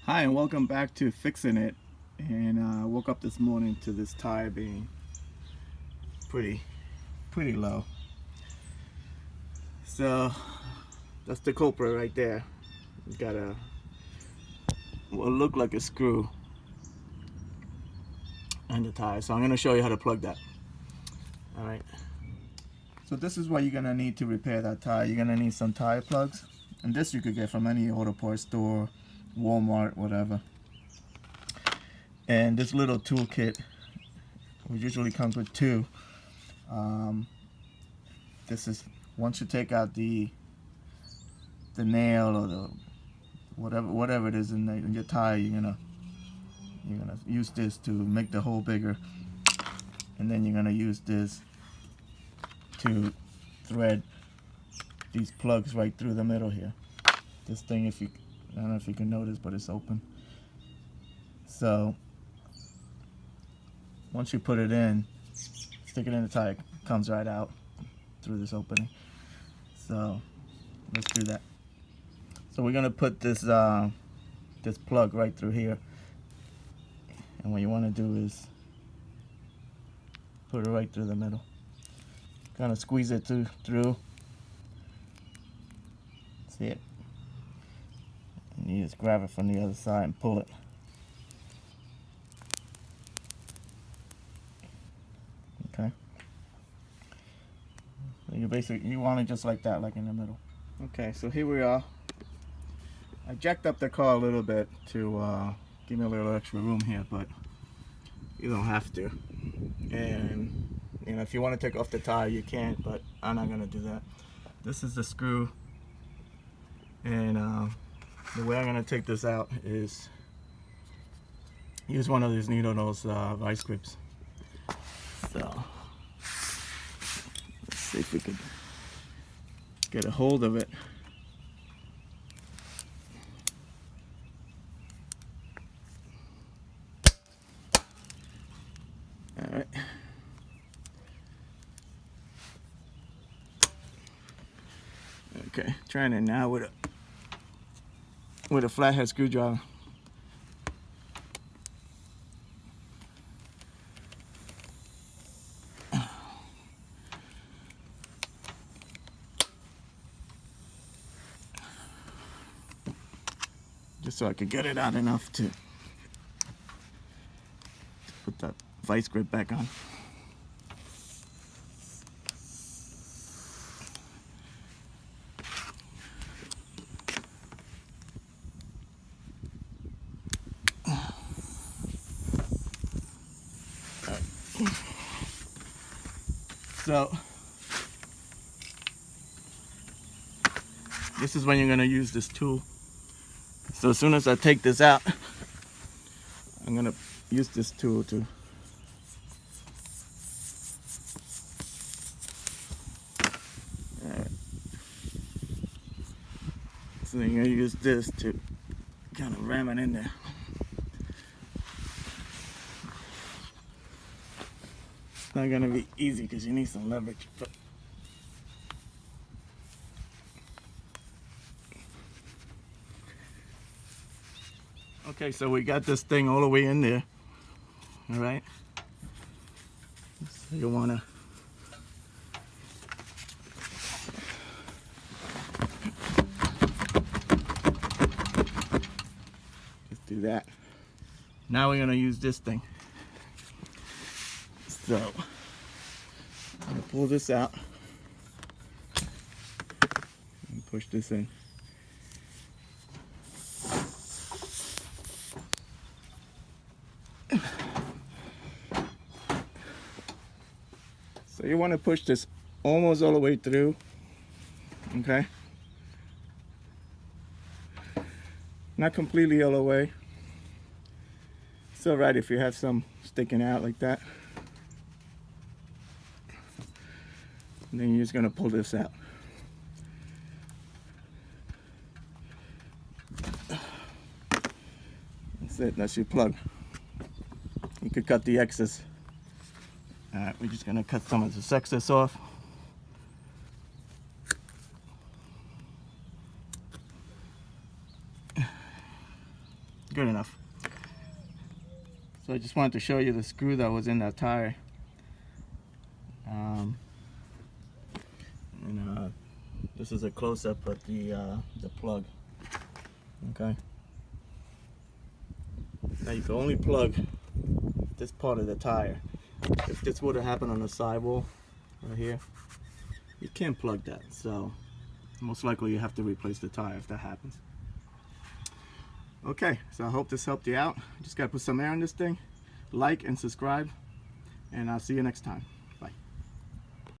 Hi and welcome back to Fixin' It. And I woke up this morning to this tire being pretty low. So that's the culprit right there. You got a what look like a screw in the tire. So I'm gonna show you how to plug that. All right. So this is what you're gonna need to repair that tire. You're gonna need some tire plugs, and this you could get from any auto parts store, Walmart, whatever. And this little toolkit, which usually comes with two. This is once you take out the nail or the whatever it is in your tire, you're gonna use this to make the hole bigger, and then you're gonna use this to thread these plugs right through the middle here. This thing, I don't know if you can notice, but it's open. So once you put it in, stick it in the tire, it comes right out through this opening. So let's do that. So we're gonna put this this plug right through here, and what you want to do is put it right through the middle. Kind of squeeze it through. See it? And you just grab it from the other side and pull it. Okay. So you want it just like that, like in the middle. Okay, so here we are. I jacked up the car a little bit to give me a little extra room here, but you don't have to. And you know, if you want to take off the tire, you can, but I'm not gonna do that. This is the screw, and the way I'm gonna take this out is use one of these needle nose vice grips. So let's see if we can get a hold of it. All right. Okay, trying it now with a flathead screwdriver. Just so I could get it out enough to put that vice grip back on. So this is when you're gonna use this tool. So as soon as I take this out, I'm gonna use this tool to so you're gonna use this to kind of ram it in there. It's not gonna be easy because you need some leverage. But okay, so we got this thing all the way in there. All right. So you wanna just do that. Now we're gonna use this thing. So I'm gonna pull this out and push this in. So you want to push this almost all the way through, okay? Not completely all the way. It's all right if you have some sticking out like that. And then you're just gonna pull this out. That's it, that's your plug. You could cut the excess. All right, we're just gonna cut some of this excess off. Good enough. So I just wanted to show you the screw that was in that tire. This is a close-up of the plug. Okay. Now you can only plug this part of the tire. If this would have happened on the sidewall right here, you can't plug that. So most likely you have to replace the tire if that happens. Okay, so I hope this helped you out. Just gotta put some air in this thing. Like and subscribe, and I'll see you next time.